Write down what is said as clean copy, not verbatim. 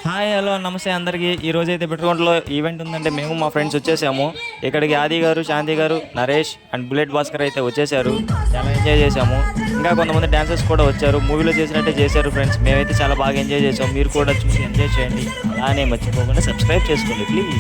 Hi hello నమస్తే అందరికీ. ఈరోజైతే పెట్టుకోంట్లో ఈవెంట్ ఉందంటే మేము మా ఫ్రెండ్స్ వచ్చేసాము. ఇక్కడికి ఆది గారు, శాంతి గారు, నరేష్ అండ్ బుల్లెట్ భాస్కర్ అయితే వచ్చేసారు. చాలా ఎంజాయ్ చేసాము. ఇంకా కొంతమంది డాన్సర్స్ కూడా వచ్చారు. మూవీలో చేసినట్టే చేశారు ఫ్రెండ్స్. మేమైతే చాలా బాగా ఎంజాయ్ చేసాము. మీరు కూడా చూసి ఎంజాయ్ చేయండి. అలానే మర్చిపోకుండా సబ్స్క్రైబ్ చేసుకోండి ప్లీజ్.